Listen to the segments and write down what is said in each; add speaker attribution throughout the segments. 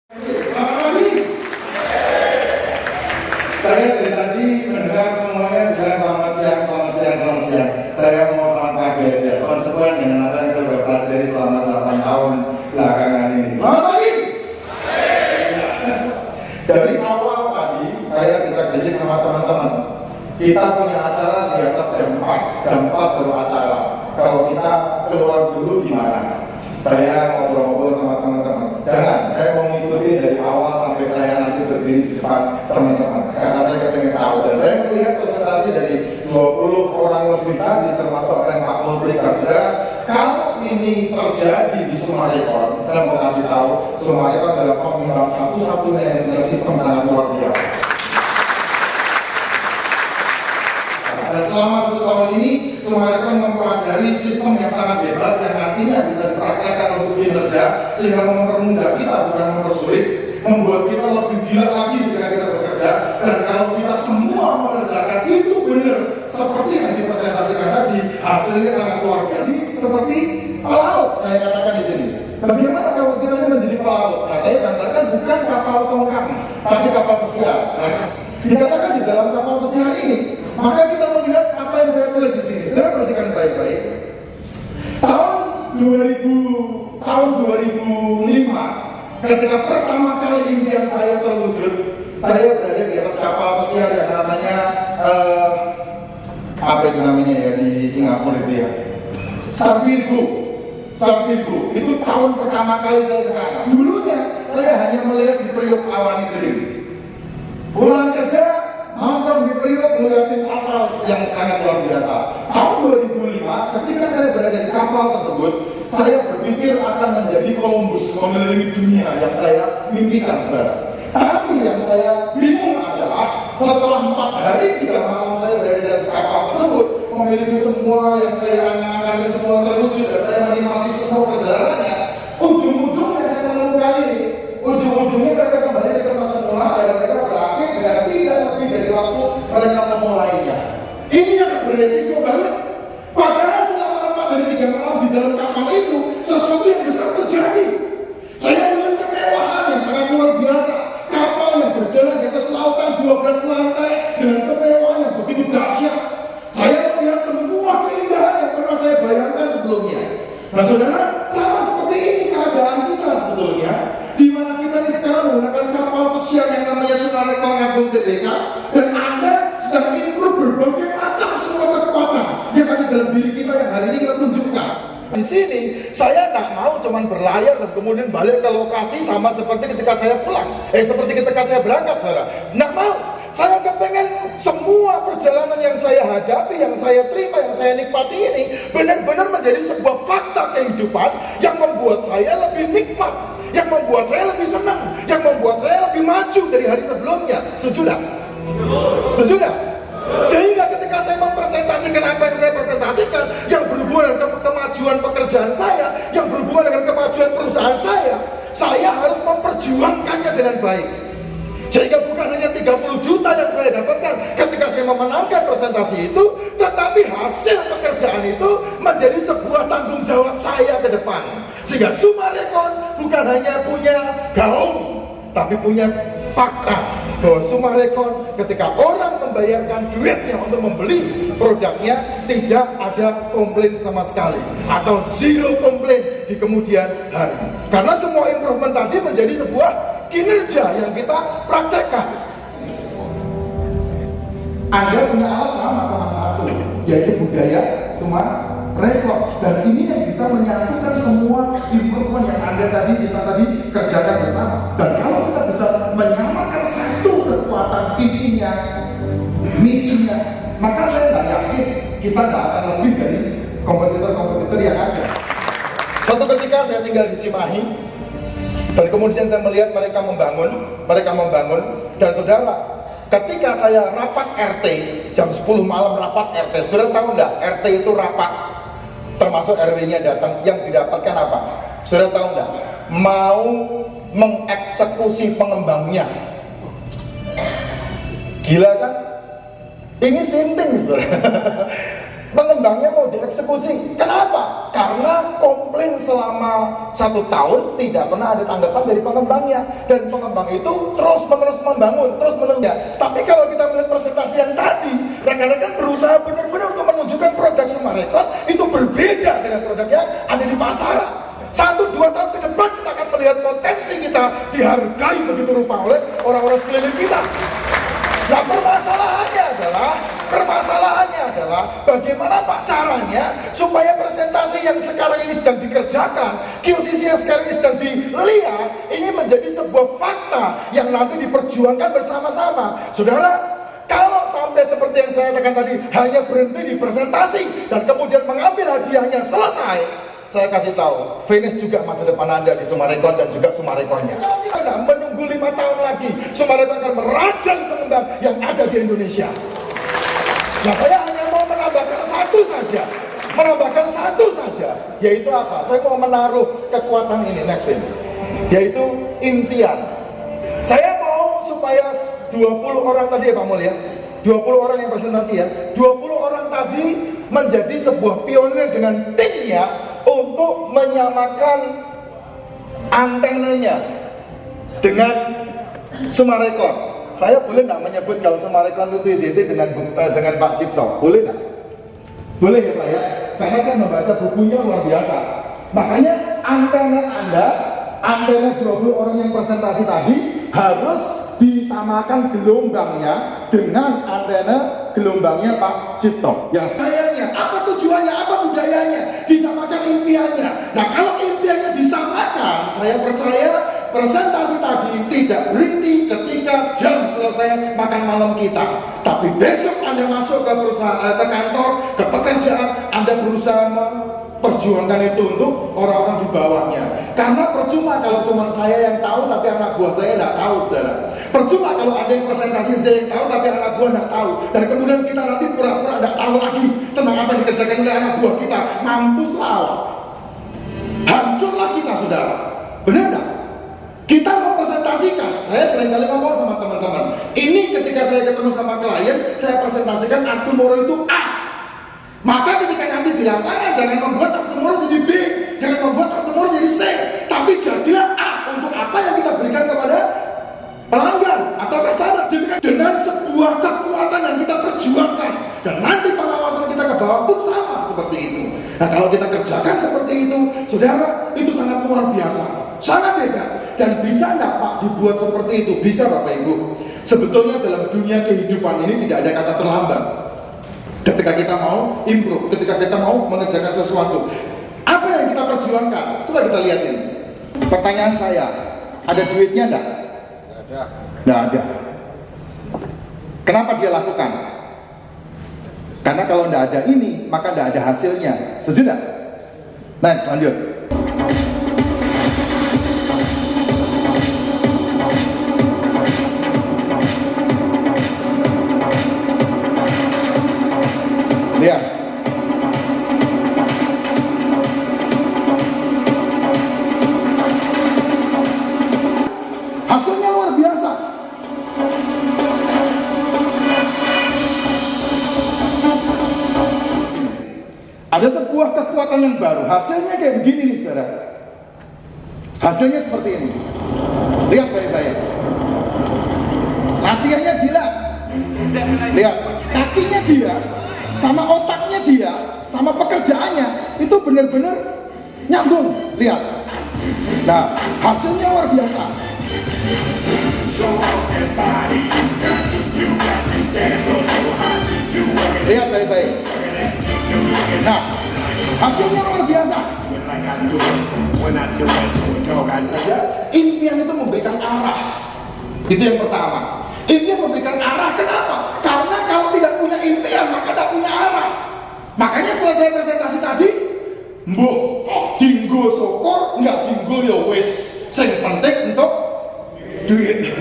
Speaker 1: Selamat pagi. Saya dari tadi mendengar semuanya bilang selamat siang, selamat siang, selamat siang. Saya mau selamat pagi aja, konsekuen dengan apa yang saya sudah pelajari selama 8 tahun belakangan ini. Selamat pagi. Dari awal tadi saya bisa bisik sama teman-teman. Kita punya acara di atas jam 4, jam 4 baru acara. Kalau kita keluar dulu gimana? Saya ngobrol-ngobrol sama teman-teman. Jangan, saya mau ngikutin dari awal sampai saya nanti berdiri di depan teman-teman. Karena saya pengen tahu dan saya melihat presentasi dari 20 orang lebih tadi, termasuk apa yang Pak Mul berikan. Kalau ini terjadi di Summarecon, saya mau kasih tahu, Summarecon adalah pengembang satu-satunya yang punya sistem sangat luar biasa. Dan selama 1 tahun ini, Summarecon mempelajari sistem yang sangat hebat yang nantinya bisa dipraktekkan untuk kinerja, sehingga mempermudah kita, bukan mempersulit, membuat kita lebih gila lagi ketika kita bekerja. Dan kalau kita semua mengerjakan itu benar seperti yang dipresentasikan tadi, hasilnya sangat luar biasa. Seperti pelaut, saya katakan di sini. Bagaimana kalau kita ini menjadi pelaut? Nah, saya gambarkan bukan kapal tongkang, tapi kapal pesiar. Nah, dikatakan di dalam kapal pesiar ini, maka kita melihat apa yang saya tulis di sini. Saudara perhatikan baik-baik. Tahun 2005, ketika pertama kali impian saya terwujud, saya berada di atas kapal pesiar yang namanya apa itu namanya ya di Singapura itu ya, Star Virgo. Itu tahun pertama kali saya ke sana. Dulunya saya hanya melihat di Priok Awani Dream. Pulang kerja, nonton di Priok melihatin kapal yang sangat luar biasa. Tahun 2005, ketika saya berada di kapal tersebut, saya berpikir akan menjadi Columbus, mengelilingi dunia yang saya mimpikan, saudara. Tapi yang saya bingung adalah setelah 4 hari 3 malam saya berada di atas kapal tersebut, memiliki semua yang saya angan-angan, semua terwujud, dan saya menikmati semua perjalanannya. Ujung-ujungnya saya menemukan ini. Ujung-ujungnya mereka kembali ke tempat semula dan mereka berakhir dengan tidak lebih dari waktu mereka memulainya. Ini yang beresiko banget. Padahal selama 4 dari 3 malam di dalam kapal itu sesuatu yang besar terjadi. Saya melihat kemewahan yang sangat luar biasa. Kapal yang berjalan di atas lautan 12 lantai dengan kemewahan yang begitu dahsyat. Saya melihat semua keindahan yang pernah saya bayangkan sebelumnya. Nah, saudara, sama seperti ini keadaan kita sebetulnya, di mana kita ini sekarang menggunakan kapal pesiar yang namanya Summarecon Agung Tbk, dan Anda sedang improve berbagai macam semua kekuatan yang ada dalam diri kita yang hari ini kita tunjukkan. Di sini saya tidak mau cuman berlayar dan kemudian balik ke lokasi sama seperti ketika saya pulang, seperti ketika saya berangkat, saudara. Tidak mau. Saya kepengen semua perjalanan yang saya hadapi, yang saya terima, yang saya nikmati ini benar-benar menjadi sebuah fakta kehidupan yang membuat saya lebih nikmat, yang membuat saya lebih senang, yang membuat saya lebih maju dari hari sebelumnya. Setuju tak? Setuju tak? Sehingga ketika saya mempresentasikan apa yang saya presentasikan, yang berhubungan dengan kemajuan pekerjaan saya, yang berhubungan dengan kemajuan perusahaan saya harus memperjuangkannya dengan baik. Sehingga bukan hanya 30 juta yang saya dapatkan ketika saya memenangkan presentasi itu, tetapi hasil pekerjaan itu menjadi sebuah tanggung jawab saya ke depan. Sehingga Summarecon bukan hanya punya gaung, tapi punya fakta bahwa Summarecon ketika orang membayarkan duitnya untuk membeli produknya, tidak ada komplain sama sekali, atau zero komplain di kemudian hari. Karena semua improvement tadi menjadi sebuah kinerja yang kita praktekkan. Anda punya alat sama teman satu, yaitu budaya Summarecon, dan ini yang bisa menyatukan semua improvement yang kita tadi kerjakan bersama. Dan kalau kita bisa menyamakan satu kekuatan visinya, misinya, maka saya tidak yakin kita tidak akan lebih dari kompetitor-kompetitor yang ada. Suatu ketika saya tinggal di Cimahi, dan kemudian saya melihat mereka membangun, dan saudara, ketika saya rapat RT, jam 10 malam rapat RT, saudara tahu enggak, RT itu rapat, termasuk RW-nya datang, yang didapatkan apa? Saudara tahu enggak? Mau mengeksekusi pengembangnya. Gila kan? Ini sinting, saudara.
Speaker 2: Pengembangnya mau dieksekusi. Kenapa? Karena komplain selama 1 tahun tidak pernah ada tanggapan dari pengembangnya, dan pengembang itu terus-menerus membangun, terus-menerus. Tapi kalau kita melihat presentasi yang tadi, rekan-rekan berusaha benar-benar untuk menunjukkan produk Semarekon itu berbeda dengan produk yang ada di pasaran. 1-2 tahun ke depan kita akan melihat potensi kita dihargai begitu rupa oleh orang-orang sekeliling kita. Nah, permasalahannya adalah bagaimana Pak caranya supaya presentasi yang sekarang ini sedang dikerjakan, QCC yang sekarang ini sedang dilihat, ini menjadi sebuah fakta yang nanti diperjuangkan bersama-sama. Saudara, kalau sampai seperti yang saya katakan tadi, hanya berhenti di presentasi dan kemudian mengambil hadiahnya selesai, saya kasih tahu, finish juga masa depan Anda di Semarekon dan juga Semarekonnya. Anda menunggu 5 tahun lagi, Semarekon akan merajang pengembang yang ada di Indonesia. Nah, saya hanya mau menambahkan satu saja, yaitu apa? Saya mau menaruh kekuatan ini, next film, yaitu impian. Saya mau supaya 20 orang tadi ya Pak Mul ya, 20 orang yang presentasi ya, 20 orang tadi menjadi sebuah pionir dengan timnya untuk menyamakan antenanya dengan Semarekon. Saya boleh nggak menyebut kalau Semarekon itu identik dengan Pak Cipto? Boleh nggak? Boleh ya Pak ya? Karena saya membaca bukunya luar biasa. Makanya antena Anda, antena 20 orang yang presentasi tadi harus disamakan gelombangnya dengan antena gelombangnya Pak Cipto. Yang sayangnya, apa tujuannya, apa budayanya, disamakan impiannya. Nah, kalau impiannya disamakan, saya percaya presentasi tadi tidak berhenti ketika jam selesai makan malam kita. Tapi besok Anda masuk ke perusahaan, ke kantor, ke pekerjaan, Anda berusaha perjuangkan itu untuk orang-orang di bawahnya. Karena percuma kalau cuma saya yang tahu tapi anak buah saya tidak tahu, saudara. Percuma kalau ada yang presentasi saya yang tahu tapi anak buah tidak tahu, dan kemudian kita nanti pura-pura tidak tahu lagi tentang apa yang dikerjakan oleh anak buah kita. Mampuslah, hancurlah kita, saudara. Benar tidak? Kita mempresentasikan, saya seringkali ngomong sama teman-teman, ini ketika saya ketemu sama klien, saya presentasikan Artumoro itu A. Maka ketika nanti di lapangan, jangan membuat Artumoro jadi B, jangan membuat Artumoro jadi C, tapi jadilah A. Untuk apa yang kita berikan kepada pelanggan atau customer, dengan sebuah kekuatan yang kita perjuangkan, dan nanti pengawasan kita ke bawah pun sama seperti itu. Nah, kalau kita kerjakan seperti itu, saudara, itu sangat luar biasa, sangat hebat. Dan bisa enggak Pak dibuat seperti itu? Bisa Bapak Ibu. Sebetulnya dalam dunia kehidupan ini tidak ada kata terlambat. Ketika kita mau improve, ketika kita mau mengerjakan sesuatu, apa yang kita perjuangkan? Coba kita lihat ini. Pertanyaan saya, ada duitnya enggak? Nggak ada. Kenapa dia lakukan? Karena kalau nggak ada ini, maka nggak ada hasilnya. Setuju nggak? Nah, lanjut. Lihat. Hasilnya luar biasa. Ada sebuah kekuatan yang baru. Hasilnya kayak begini nih, saudara. Hasilnya seperti ini. Lihat baik-baik. Latihannya gila. Lihat, kakinya dia, sama otaknya dia, sama pekerjaannya itu benar-benar nyambung. Lihat. Nah, hasilnya luar biasa. Lihat baik-baik. Nah, hasilnya luar biasa. Impian itu memberikan arah. Itu yang pertama. Impian memberikan arah. Kenapa? Karena kalau tidak punya impian, maka tidak punya arah. Makanya selesai presentasi tadi, mbuh, dinggo sokor, enggak dinggo ya wis. Sing penting untuk duit.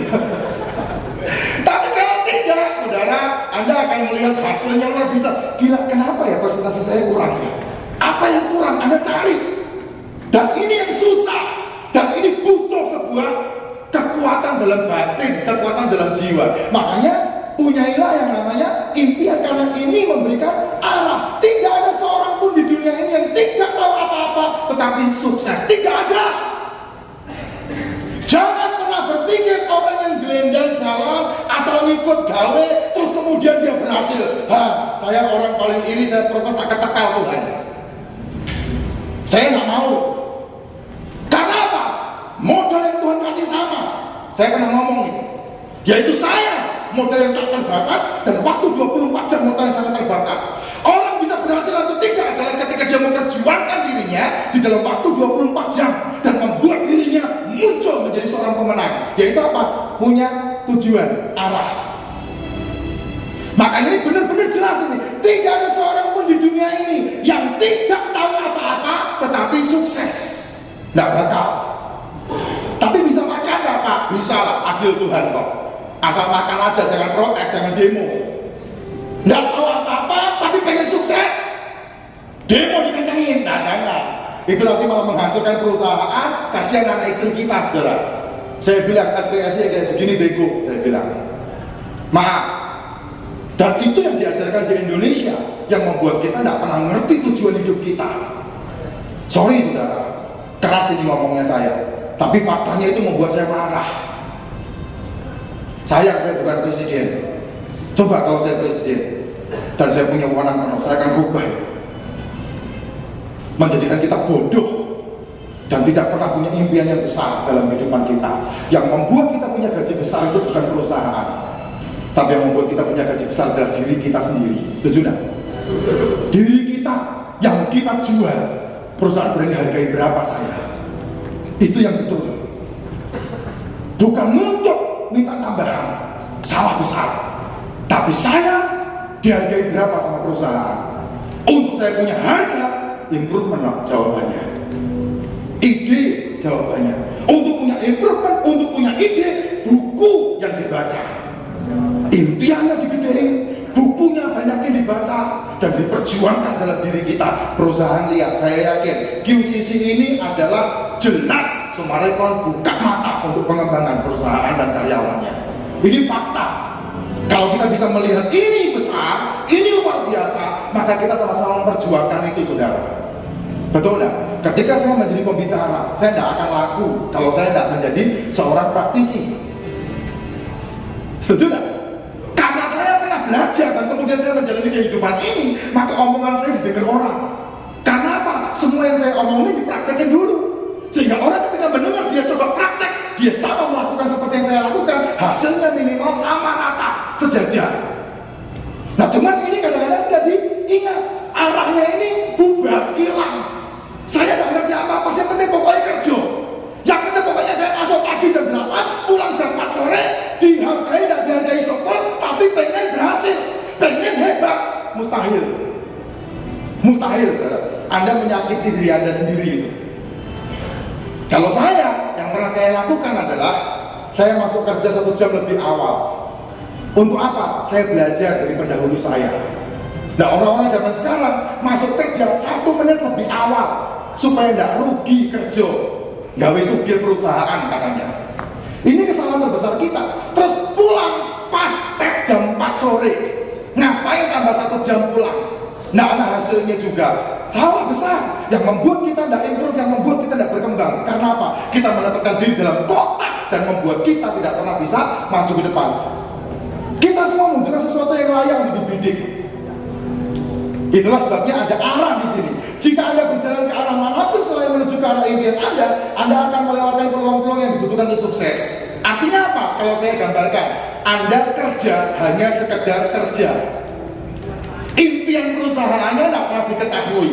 Speaker 2: Tapi kalau tidak, saudara, Anda akan melihat hasilnya luar biasa. Gila, kenapa ya presentasi saya kurang ya? Apa yang kurang? Anda cari. Dan ini yang susah. Dan ini butuh sebuah kekuatan dalam batin, kekuatan dalam jiwa. Makanya punyailah yang namanya impian, karena ini memberikan arah. Tidak di dunia ini yang tidak tahu apa-apa tetapi sukses? Tidak ada. Jangan pernah berpikir orang yang gelendang jalan asal ikut gawe terus kemudian dia berhasil. Saya orang paling iri, saya protes tak ketekal Tuhan. Saya nggak mau. Karena apa? Modal yang Tuhan kasih sama. Saya pernah ngomong nih, yaitu saya modal yang tak terbatas dan waktu 24 jam modal yang sangat terbatas. Orang bisa berhasil atau tidak adalah ketika dia memperjuangkan dirinya di dalam waktu 24 jam dan membuat dirinya muncul menjadi seorang pemenang. Yaitu apa? Punya tujuan, arah. Maka ini benar-benar jelas ini. Tidak ada seorang pun di dunia ini yang tidak tahu apa-apa tetapi sukses. Tidak bakal. Tapi bisa makan gak Pak? Bisa lah, adil Tuhan kok. Asal makan aja, jangan protes, jangan demo. Nggak tahu apa-apa tapi pengen sukses, demo dikencengin. Nah jangan, itu nanti malah menghancurkan perusahaan. Kasihan anak istri kita, saudara. Saya bilang SPSI kayak begini bego, saya bilang maaf. Dan itu yang diajarkan di Indonesia, yang membuat kita nggak pernah ngerti tujuan hidup kita. Sorry saudara, keras ini ngomongnya saya, tapi faktanya itu membuat saya marah. Sayang saya bukan presiden. Coba kalau saya presiden dan saya punya wewenang penuh, saya akan rubah itu. Menjadikan kita bodoh dan tidak pernah punya impian yang besar dalam kehidupan kita. Yang membuat kita punya gaji besar itu bukan perusahaan, tapi yang membuat kita punya gaji besar adalah diri kita sendiri. Setuju tidak? Diri kita yang kita jual. Perusahaan berani hargai berapa saya? Itu yang betul. Bukan untuk minta tambahan, salah besar. Tapi saya dihargai berapa sama perusahaan? Untuk saya punya harga, improvement jawabannya. Ide jawabannya. Untuk punya improvement, untuk punya ide, buku yang dibaca. Impiannya digedein, bukunya banyak yang dibaca dan diperjuangkan dalam diri kita. Perusahaan lihat, saya yakin QCC ini adalah jelas Summarecon buka mata untuk pengembangan perusahaan dan karyawannya. Ini fakta. Kalau kita bisa melihat ini besar, ini luar biasa, maka kita sama-sama memperjuangkan itu, saudara. Betul tidak? Ketika saya menjadi pembicara, saya tidak akan laku kalau saya tidak menjadi seorang praktisi. Setuju tidak? Karena saya pernah belajar dan kemudian saya menjalani kehidupan ini, maka omongan saya didengar orang. Karena apa? Semua yang saya omongin dipraktekin dulu. Sehingga orang ketika mendengar, dia coba praktek, dia sama melakukan seperti yang saya lakukan, hasilnya minimal sama rata, sejajar. Nah cuman ini kadang-kadang tidak diingat, arahnya ini bubar, hilang. Saya tidak ngerti apa-apa, saya penting pokoknya kerja. Yang penting pokoknya saya masuk pagi jam 8, pulang jam 4 sore, dihargai dan dihargai syukur, tapi pengen berhasil, pengen hebat. Mustahil. Mustahil, saudara. Anda menyakiti diri Anda sendiri itu. Kalau saya, yang pernah saya lakukan adalah saya masuk kerja 1 jam lebih awal. Untuk apa? Saya belajar dari pendahulu saya. Nah orang-orang zaman sekarang masuk kerja 1 menit lebih awal supaya tidak rugi kerja, gawe sugih perusahaan katanya. Ini kesalahan terbesar kita. Terus pulang pas jam 4 sore, ngapain tambah 1 jam pulang? Nah ada hasilnya juga. Salah besar yang membuat kita tidak improve, yang membuat kita tidak berkembang. Karena apa? Kita mendapatkan diri dalam kotak dan membuat kita tidak pernah bisa maju ke depan. Kita semua membutuhkan sesuatu yang layak dibidik. Itulah sebabnya ada arah di sini. Jika Anda berjalan ke arah manapun selain menuju ke arah impian Anda akan melewati peluang-peluang yang dibutuhkan untuk sukses. Artinya apa? Kalau saya gambarkan, Anda kerja hanya sekedar kerja. Impian perusahaannya tidak pernah diketahui,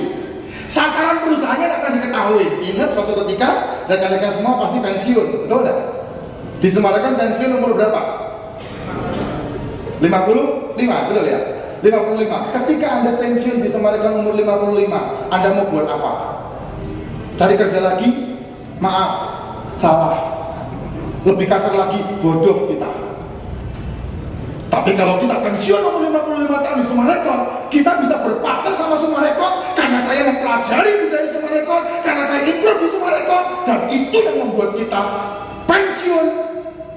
Speaker 2: sasaran perusahaannya tidak pernah diketahui. Ingat suatu ketika rekan-rekan semua pasti pensiun, betul tidak? Disematkan pensiun umur berapa? 55, betul ya? 55. Ketika Anda pensiun disematkan umur 55, Anda mau buat apa? Cari kerja lagi? Maaf, salah. Lebih kasar lagi, bodoh kita. Tapi kalau kita pensiun umur 55 tahun di Summarecon, kita bisa berpartner sama Summarecon karena saya mempelajari budaya Summarecon, karena saya improve di Summarecon, dan itu yang membuat kita pensiun,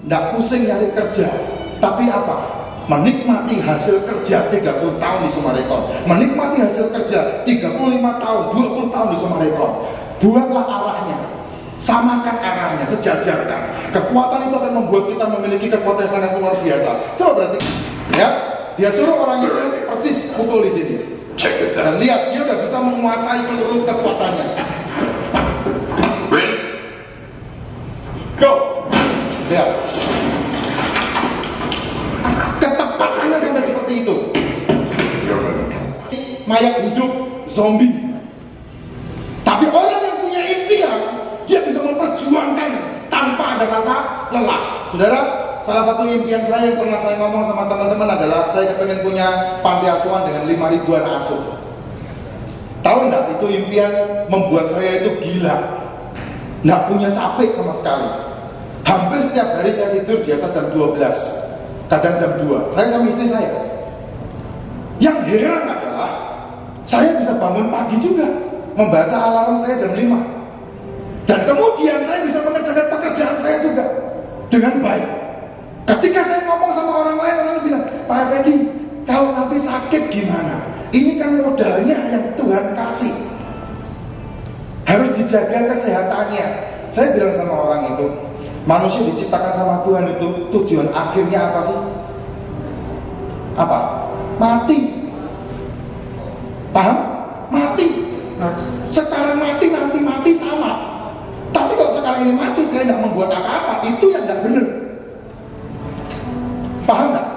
Speaker 2: tidak pusing nyari kerja. Tapi apa? menikmati hasil kerja 30 tahun di Summarecon, menikmati hasil kerja 35 tahun, 20 tahun di Summarecon. Buatlah arahnya, samakan arahnya, sejajarkan. Kekuatan itu akan membuat kita memiliki kekuatan yang sangat luar biasa. Coba berarti, ya, dia suruh orang itu persis pukul di sini.
Speaker 3: Check this
Speaker 2: Dan
Speaker 3: out.
Speaker 2: lihat, dia udah bisa menguasai seluruh kekuatannya.
Speaker 3: Ready? Go!
Speaker 2: Lihat, ketepatannya sampai seperti itu.
Speaker 3: You're ready.
Speaker 2: Mayat hidup, zombie. Tapi orang yang punya impian, dia bisa memperjuangkan tanpa ada rasa lelah. Saudara, salah satu impian saya yang pernah saya ngomong sama teman-teman adalah saya pengen punya panti asuhan dengan 5 ribuan asuh. Tahu enggak, itu impian membuat saya itu gila. Nggak punya capek sama sekali. Hampir setiap hari saya tidur di atas jam 12, kadang jam 2. Saya sama istri saya. Yang heran adalah saya bisa bangun pagi juga, membaca alarm saya jam 5. Dan kemudian saya bisa mengerjakan pekerjaan saya juga dengan baik. Ketika saya ngomong sama orang lain, orang bilang, Pak Effendi, kalau nanti sakit gimana? Ini kan modalnya yang Tuhan kasih, harus dijaga kesehatannya. Saya bilang sama orang itu, manusia diciptakan sama Tuhan itu tujuan akhirnya apa sih? Apa? Mati. Paham? Mati. Sekarang mati, nanti mati sama. Tapi kalau sekarang ini mati, saya tidak membuat apa-apa, itu yang tidak benar. Paham nggak?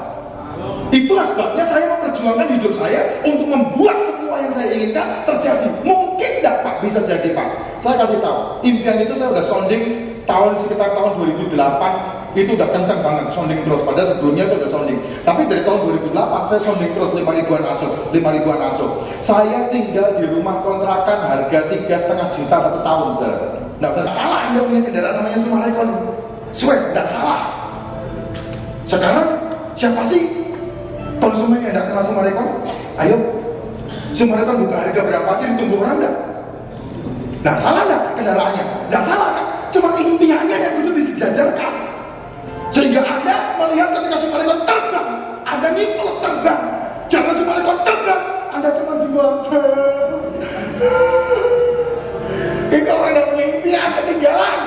Speaker 2: Itulah sebabnya saya memperjuangkan hidup saya untuk membuat semua yang saya inginkan terjadi. Mungkin tidak Pak, bisa jadi Pak. Saya kasih tahu, impian itu saya udah sounding sekitar tahun 2008, itu udah kencang banget, sounding terus. Padahal sebelumnya saya udah sounding. Tapi dari tahun 2008 saya sounding terus 5 ribuan asuh, 5 ribuan asuh. Saya tinggal di rumah kontrakan harga 3,5 juta 1 tahun, saudara. Nggak salah Anda punya kendaraan namanya Summarecon. Sweat, nggak salah. Sekarang siapa sih konsumen yang tidak kenal Summarecon? Ayo, Summarecon buka harga berapa aja ditunggu orang enggak? Nggak salah nggak kendaraannya? Nggak salah kan? Cuma impiannya yang perlu disejajarkan. Sehingga Anda melihat ketika Summarecon terbang, Anda ngikut terbang. Jangan Summarecon terbang, Anda cuma dibuat. Itu orang yang punya impian ketinggalan.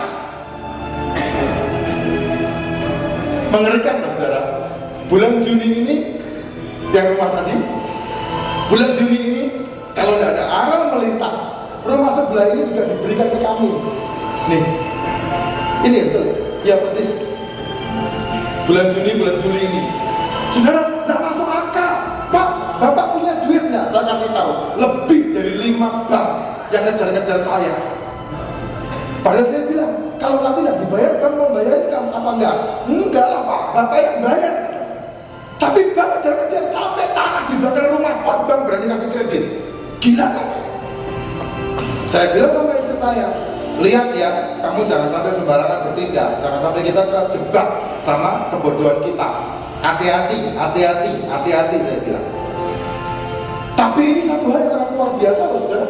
Speaker 2: Mengerikan saudara. Bulan Juni ini, yang rumah tadi, bulan Juni ini, kalau tidak ada arang melintang, rumah sebelah ini juga diberikan ke kami. Nih, ini betul, ya persis. Bulan Juli ini, saudara, tidak masuk akal. Pak, Bapak punya duit nggak? Saya kasih tahu, lebih dari 5 bank yang ngejar-ngejar saya. Padahal saya bilang, kalau nanti tidak dibayar, bank mau bayar kamu apa enggak? Enggak lah Pak, Bapak yang bayar. Tapi bank ngejar-ngejar sampai tanah di belakang rumah, kok bank berani kasih kredit? Gila kan? Saya bilang sama istri saya, lihat ya, kamu jangan sampai sembarangan bertindak, jangan sampai kita terjebak sama kebodohan kita. Hati-hati, saya bilang. Tapi ini satu hal yang sangat luar biasa loh saudara.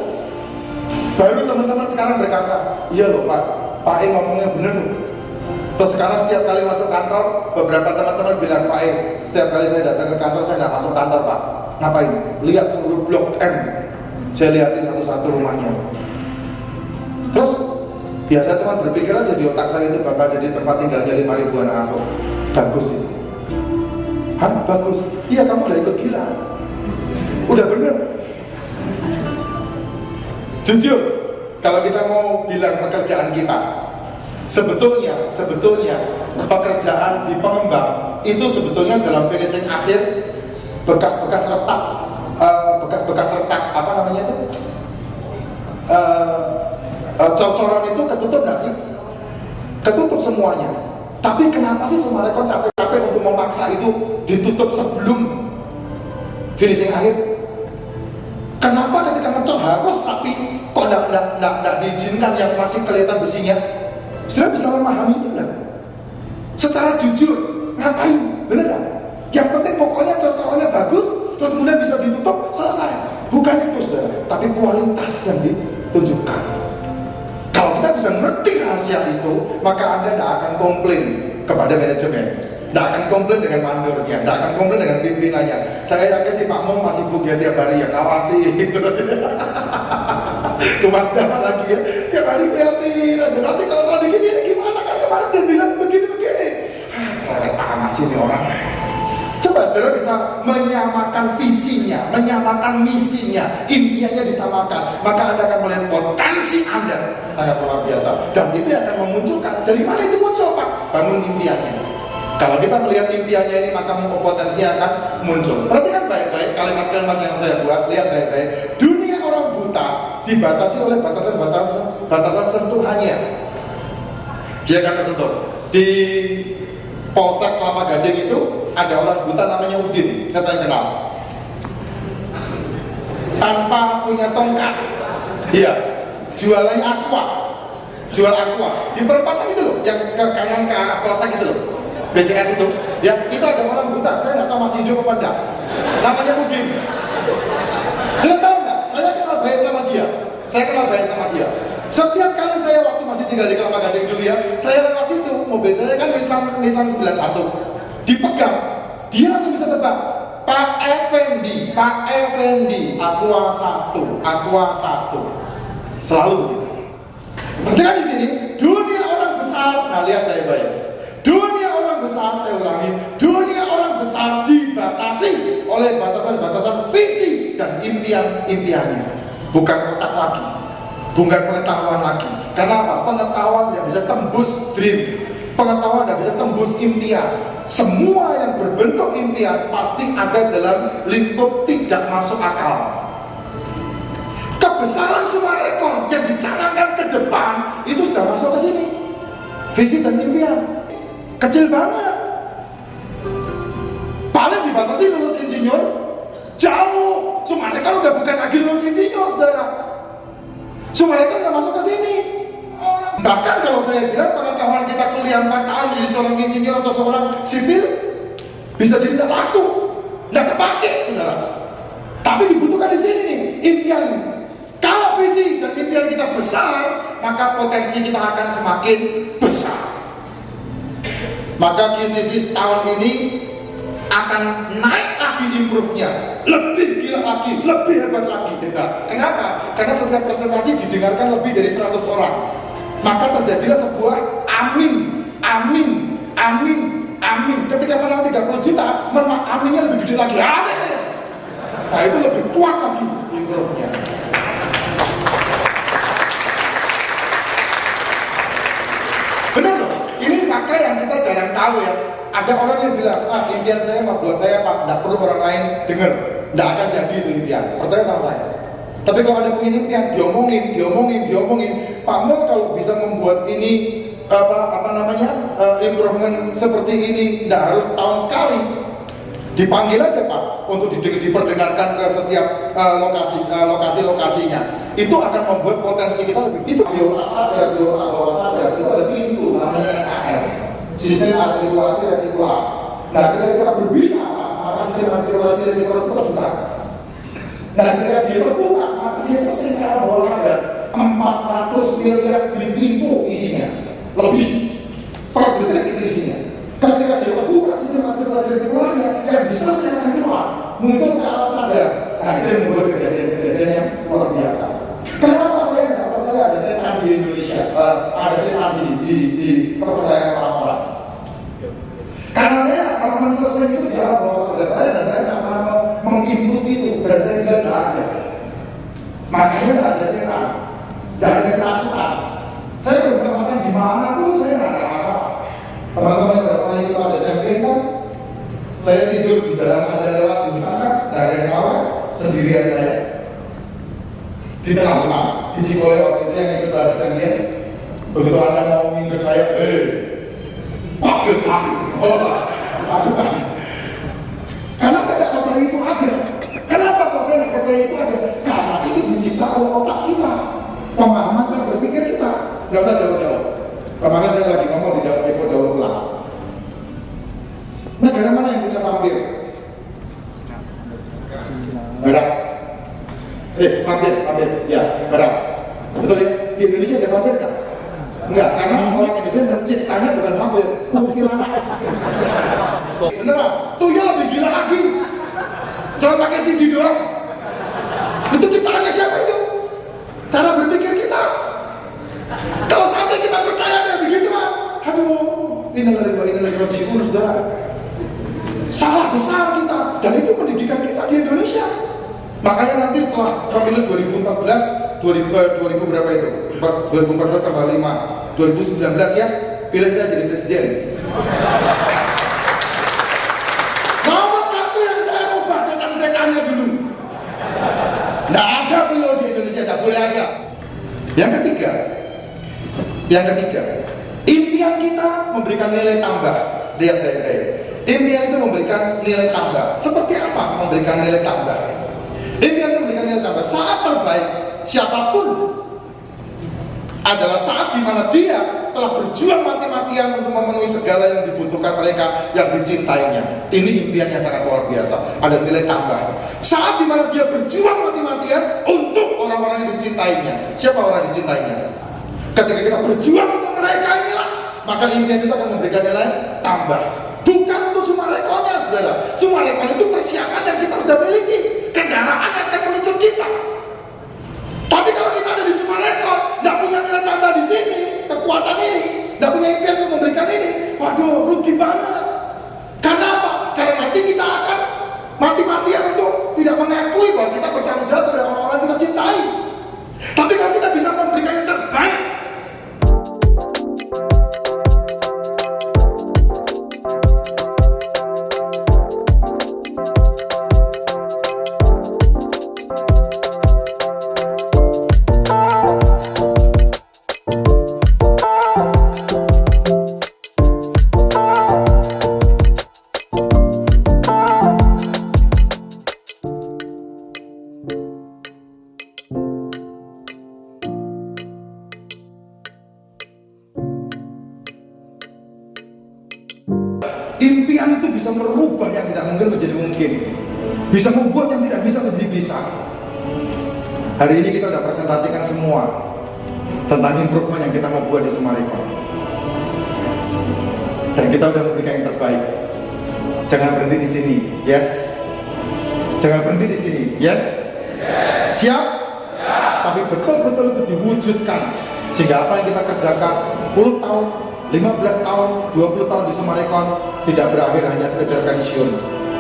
Speaker 2: Baru teman-teman sekarang berkata, iya loh Pak E ngomongnya bener loh. Terus sekarang setiap kali masuk kantor, beberapa teman-teman bilang, Pak E, setiap kali saya datang ke kantor, saya tidak masuk kantor Pak. Ngapain? Lihat seluruh blok M. Saya lihatin satu-satu rumahnya. Terus biasa cuma berpikir aja di otak saya itu bakal jadi tempat tinggalnya 5 ribuan asuh. Bagus itu. Hah? Bagus? Iya, kamu udah ikut gila. Udah bener. Jujur, kalau kita mau bilang pekerjaan kita, sebetulnya pekerjaan di pengembang itu sebetulnya dalam finishing akhir bekas-bekas retak, apa namanya itu? Cor-coran itu ketutup nggak sih? Ketutup semuanya. Tapi kenapa sih Summarecon capek-capek untuk memaksa itu ditutup sebelum finishing akhir? Kenapa ketika ngecor harus tapi kok nggak diizinkan yang masih kelihatan besinya? Sudah bisa memahami itu nggak? Secara jujur, ngapain? Bener nggak? Yang penting pokoknya cor-corannya bagus, terus kemudian bisa ditutup, selesai. Bukan itu saudara, tapi kualitas yang ditunjukkan. Kalau kita bisa ngerti rahasia itu, maka Anda tidak akan komplain kepada manajemen. Tidak akan komplain dengan mandornya, tidak akan komplain dengan pimpinannya. Saya yakin si Pak Mong masih bugia tiap hari ya, ngawasi. Kemana lagi ya, tiap hari prihatin aja. Nanti kalau saya begini gimana, kan kemarin dia bilang begini-begini. Saya amat sih ini orang. Coba saudara bisa menyamakan visinya, menyamakan misinya, impiannya disamakan, maka Anda akan melihat potensi Anda sangat luar biasa. Dan itu yang akan memunculkan. Dari mana itu muncul, Pak? Bangun impiannya. Kalau kita melihat impiannya ini, maka potensi akan muncul. Perhatikan baik-baik kalimat-kalimat yang saya buat, lihat baik-baik. Dunia orang buta dibatasi oleh batasan sentuhannya. Dia akan tersentuh. Di Polsek Kelapa Gading itu ada orang buta namanya Udin, saya tanya kenal. Tanpa punya tongkat, iya, jualannya aqua, jual aqua di perempatan itu loh, yang ke kanan ke arah Polsek itu loh, BCS itu, ya itu ada orang buta. Saya nggak tahu masih hidup apa enggak. Namanya Udin. Sudah tahu nggak? Saya kenal baik sama dia. Setiap kali saya waktu masih tinggal di Kelapa Gading dulu ya, saya lewat situ, mobil saya kan Nissan 91, dipegang, dia langsung bisa tebak, Pak Effendi, aqua 1, selalu begitu. Perhatikan di sini, dunia orang besar, nah lihat baik-baik, dunia orang besar, saya ulangi, dunia orang besar dibatasi oleh batasan-batasan visi dan impiannya, bukan otak lagi. Bukan pengetahuan lagi. Karena apa? Pengetahuan tidak bisa tembus dream. Pengetahuan tidak bisa tembus impian. Semua yang berbentuk impian pasti ada dalam lingkup tidak masuk akal. Kebesaran Sumarekon yang dicanangkan ke depan itu sudah masuk ke sini. Visi dan impian kecil banget. Paling dibatasi lulus insinyur. Jauh. Sumarekon udah bukan lagi lulus insinyur, saudara. Sumarekon nggak masuk ke sini. Bahkan kalau saya bilang pengetahuan kita kuliah 4 tahun menjadi seorang insinyur atau seorang sipil bisa jadi tidak laku, tidak kepake, saudara. Tapi dibutuhkan di sini nih impian. Kalau visi dan impian kita besar, maka potensi kita akan semakin besar. Maka QCC tahun ini akan naik lagi improve-nya, lebih gila lagi, lebih hebat lagi. Kenapa? Karena setiap presentasi didengarkan lebih dari 100 orang. Maka terjadilah sebuah amin. Ketika menang 30 juta, aminnya lebih gede lagi. Nah itu lebih kuat lagi improve-nya. Benar loh, ini maka yang kita jarang tahu ya. Ada orang yang bilang, impian saya buat saya Pak, tidak perlu orang lain dengar, tidak akan jadi itu impian. Percaya sama saya. Tapi kalau ada punya impian, diomongin. Pak Mo kalau bisa membuat ini improvement seperti ini, tidak harus tahun sekali. Dipanggil aja Pak untuk diperdengarkan ke setiap lokasinya. Itu akan membuat potensi kita lebih. Itu bawah sadar itu ada pintu namanya SAR. Sistem artikulasi retikular. Nah, ketika kita berbicara, maka sistem artikulasi retikular itu terbuka. Nah, ketika dia terbuka, maka dia secara bawah sadar 400 miliar bit info isinya, lebih per detik itu isinya. Ketika dia terbuka sistem artikulasi retikularnya, yang diselesaikan keluar muncul ke alam sadar. Nah, itu yang membuat kejadian-kejadian yang luar biasa. Kenapa saya tidak percaya ada setan di Indonesia, ada setan di kepercayaan orang-orang? Karena saya tidak pernah menyelesaikan itu di alam bawah sadar saya, dan saya tidak pernah menginput itu, dan saya bilang tidak ada. Makanya tidak ada setan, tidak ada ketakutan. Saya berteman di mana tuh saya tidak ada masalah. Teman-teman yang berapa itu ada camping kan, saya tidur di jalan ada lewat di hutan kan, tidak ada yang ngawal, sendirian saya. Di tengah-tengah, di Cikole waktu itu yang ikut ada camping. Begitu Anda mau nginjek saya, panggil aku. Karena saya tidak percaya itu ada. Kenapa kok saya tidak percaya itu ada? Karena itu diciptakan oleh otak kita, pemahaman cara berpikir kita. Tidak usah jauh-jauh. Kemarin saya lagi ngomong di dalam Depo Daur Ulang. Negara mana yang punya vampir? Barat. Vampir, ya, Barat. Betul ya? Di Indonesia ada vampir kan? Enggak, karena orang Indonesia menciptanya bukan fakir, ukiran. Beneran, tuyul lebih gila lagi. Jangan pakai CD doang. Itu ciptaannya siapa itu? Cara berpikir kita. Kalau sampai kita percaya dia begitu, aduh, inilah rajiun, saudara. Salah besar kita, dan itu pendidikan kita di Indonesia. Makanya nanti setelah pemilu 2014, 2000 berapa itu? 2014 tambah 5, 2019 ya, pilih saya jadi presiden. Nomor satu yang saya ubah setan-setannya dulu. Nggak ada beliau di Indonesia, nggak boleh ada. Yang ketiga, impian kita memberikan nilai tambah. Lihat baik-baik. Impian itu memberikan nilai tambah. Seperti apa memberikan nilai tambah? Impian itu memberikan nilai tambah. Saat terbaik siapapun adalah saat dimana dia telah berjuang mati-matian untuk memenuhi segala yang dibutuhkan mereka yang dicintainya. Ini impian yang sangat luar biasa. Ada nilai tambah. Saat dimana dia berjuang mati-matian untuk orang-orang yang dicintainya. Siapa orang yang dicintainya? Ketika kita berjuang untuk mereka inilah, maka impian itu akan memberikan nilai tambah. Bukan untuk Sumarekon-nya, saudara. Sumarekon itu persiapan yang kita sudah miliki, kendaraan yang akan menuntut kita. Tapi kalau kita ada di Sumarekon, tidak punya nilai tambah di sini, kekuatan ini, tidak punya impian untuk memberikan ini, waduh, rugi banget. Karena apa? Karena nanti kita akan mati-matian untuk tidak mengakui bahwa kita bertanggung jawab pada orang-orang yang kita cintai. Tapi kalau kita bisa memberikan yang terbaik, impian itu bisa merubah yang tidak mungkin menjadi mungkin, bisa membuat yang tidak bisa menjadi bisa. Hari ini kita sudah presentasikan semua tentang improvement yang kita mau buat di Sumarekon, dan kita sudah memberikan yang terbaik. Jangan berhenti di sini, yes. Jangan berhenti di sini, yes. Siap? Tapi betul-betul itu diwujudkan, sehingga apa yang kita kerjakan 10 tahun, 15 tahun, 20 tahun di Sumarekon tidak berakhir hanya sekedar pensiun,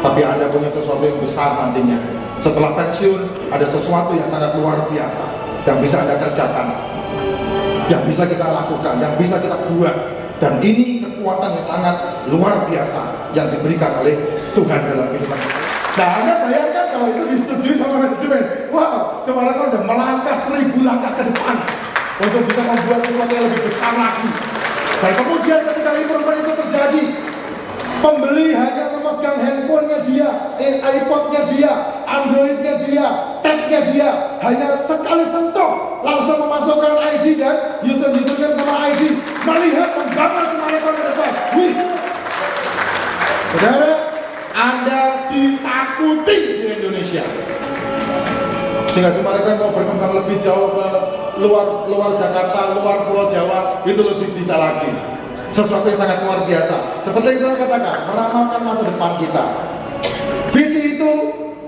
Speaker 2: tapi Anda punya sesuatu yang besar nantinya. Setelah pensiun ada sesuatu yang sangat luar biasa yang bisa Anda kerjakan, yang bisa kita lakukan, yang bisa kita buat. Dan ini kekuatan yang sangat luar biasa yang diberikan oleh Tuhan dalam kehidupan kita. Nah, Anda bayangkan kalau itu disetujui sama manajemen, wow, Sumarekon udah melangkah 1000 langkah ke depan untuk bisa membuat sesuatu yang lebih besar lagi. Dan kemudian ketika improvement itu terjadi, pembeli hanya memegang handphonenya dia, iPodnya dia, Androidnya dia, tabnya dia, hanya sekali sentuh langsung memasukkan ID dan username sama ID, melihat membangun Sumarekon ke depan. Wih, saudara, Anda ditakuti di Indonesia, sehingga Sumarekon mau berkembang lebih jauh ke luar Jakarta, luar Pulau Jawa, itu lebih bisa lagi. Sesuatu yang sangat luar biasa. Seperti yang saya katakan, meramalkan masa depan kita. Visi itu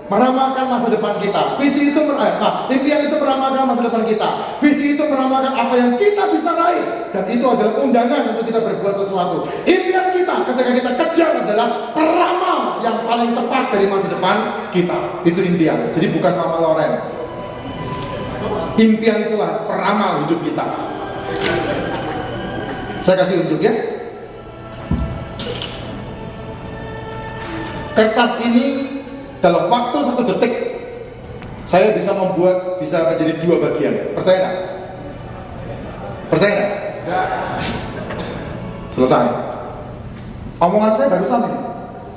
Speaker 2: meramalkan masa depan kita. Visi itu impian itu meramalkan masa depan kita. Visi itu meramalkan apa yang kita bisa raih, dan itu adalah undangan untuk kita berbuat sesuatu. Impian kita ketika kita kejar adalah peramal yang paling tepat dari masa depan kita. Itu impian. Jadi bukan Mama Loren. Impian itulah peramal hidup kita. Saya kasih unjuk ya. Kertas ini dalam waktu 1 detik saya bisa menjadi 2 bagian. Percaya nggak? Percaya nggak? Selesai. Omongan saya barusan ini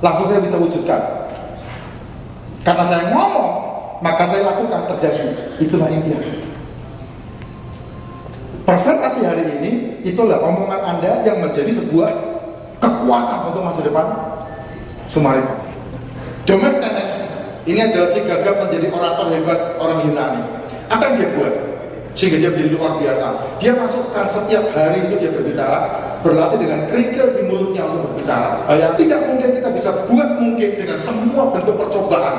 Speaker 2: langsung saya bisa wujudkan. Karena saya ngomong, maka saya lakukan, terjadi. Itulah impian. Presentasi hari ini itulah omongan Anda yang menjadi sebuah kekuatan untuk masa depan Sumarekon. Demosthenes ini adalah si gagap menjadi orator hebat orang Yunani. Apa yang dia buat? sehingga dia menjadi luar biasa. Dia masukkan setiap hari itu dia berbicara, berlatih dengan kerikil di mulutnya untuk berbicara. Yang tidak mungkin kita bisa buat mungkin dengan semua bentuk percobaan,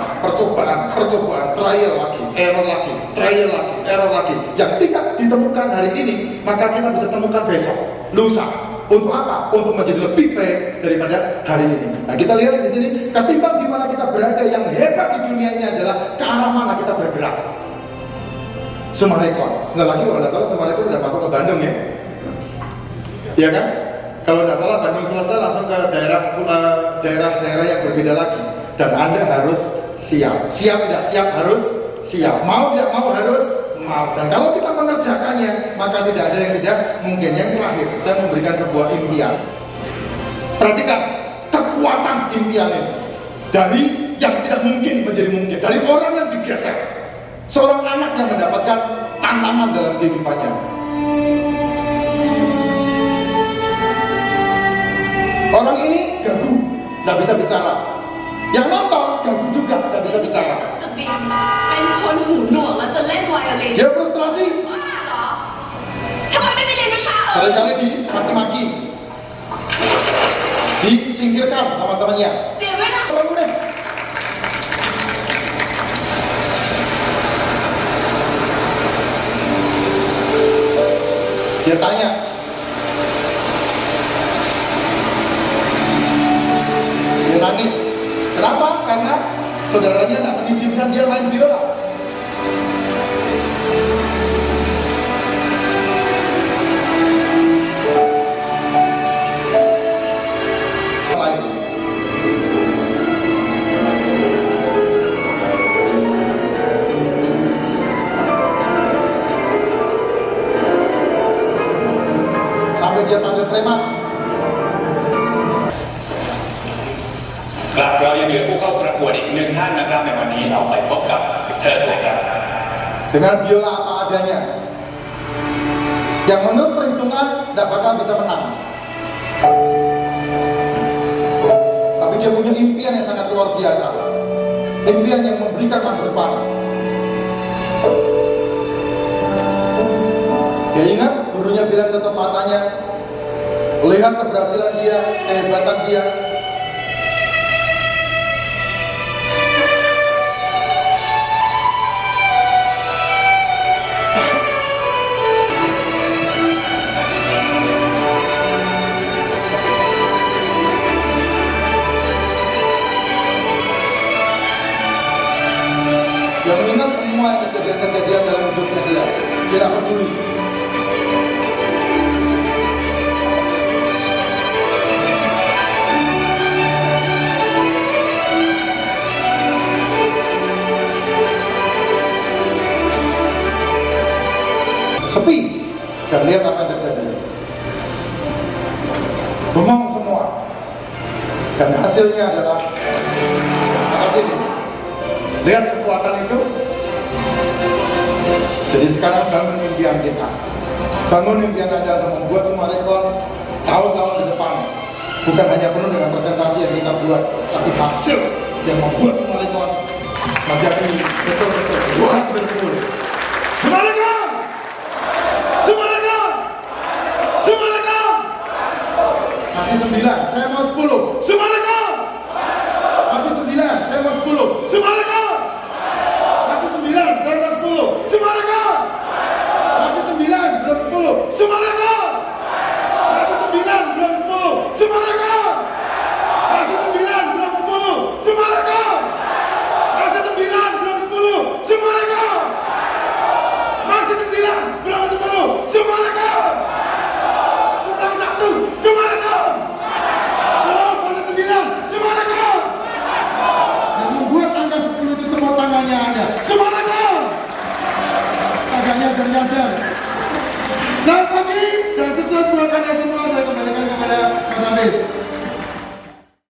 Speaker 2: trial lagi, error lagi. Yang tidak ditemukan hari ini, maka kita bisa temukan besok, lusa. Untuk apa? Untuk menjadi lebih baik daripada hari ini. Nah, kita lihat di sini, ketimbang di mana kita berada, yang hebat di dunia ini adalah ke arah mana kita bergerak. Sumarekon. Sebentar lagi kalau tidak salah Sumarekon udah masuk ke Bandung ya. Iya kan? Kalau tidak salah Bandung selesai langsung ke daerah-daerah yang berbeda lagi. Dan Anda harus siap. Siap tidak siap harus siap. Mau tidak mau harus mau. Dan kalau kita mengerjakannya, maka tidak ada yang tidak mungkin. Yang terakhir, saya memberikan sebuah impian. Perhatikan kekuatan impian ini. Dari yang tidak mungkin menjadi mungkin. Dari orang yang digeser. Seorang anak yang mendapatkan tantangan dalam kehidupannya. Orang ini gagu, nggak bisa bicara. Yang nonton gagu juga, nggak bisa bicara.
Speaker 4: จะเป็นคนหูหนวกแล้วจะเล่นไวโอลิน
Speaker 2: Dia frustrasi,
Speaker 4: บ้าเหรอทำไมไม่ไปเรียนวิชา
Speaker 2: seringkali dimaki-maki, disingkirkan sama temannya.
Speaker 4: เสียเวลา
Speaker 2: Penulis. Dia tanya, dia nangis. Kenapa? Karena saudaranya tidak mengizinkan dia main biola. Lain. Sampai dia panggil preman.
Speaker 5: ครับเรายังเหลือผู้เข้าประกวดอีกหนึ่งท่านนะครับในวันนี้เราไปพบกับเธอเลยครับ
Speaker 2: Dengan biola apa adanya, yang menurut perhitungan tidak bakal bisa menang. Tapi dia punya impian yang sangat luar biasa, impian yang memberikan masa depan. Dia ingat gurunya bilang tetap matanya, lihat keberhasilan dia, kehebatan dia. Dia mengingat semua kejadian-kejadian dalam hidupnya dia. Dia tidak peduli. Sepi. Dan lihat apa yang terjadi. Bengong semua. Dan hasilnya adalah makasih nih. Lihat kekuatan itu. Jadi sekarang bangun impian kita. Bangun impian Anda untuk membuat Sumarekon tahun-tahun di depan. Bukan hanya penuh dengan presentasi yang kita buat, tapi hasil yang membuat Sumarekon menjadi betul-betul luar betul. Sumarekon! Sumarekon! Sumarekon! Masih 9, saya mau 10. Sumarekon! Masih 9, saya mau 10. Sumarekon! Masih 9, saya mau 10. Sumarekon! Masih 9, belum 10. Sumarekon! Masih 9, belum 10. Sumarekon! Masih 9, belum 10. Sumarekon! Masih 9, belum 10. Sumarekon! Masih 9, belum 10. Sumarekon! Kurang 1. Sumarekon! Belum, masih 9. Sumarekon! Yang membuat angka 10 itu tepuk tangannya ada. Sumarekon! Agaknya ternyata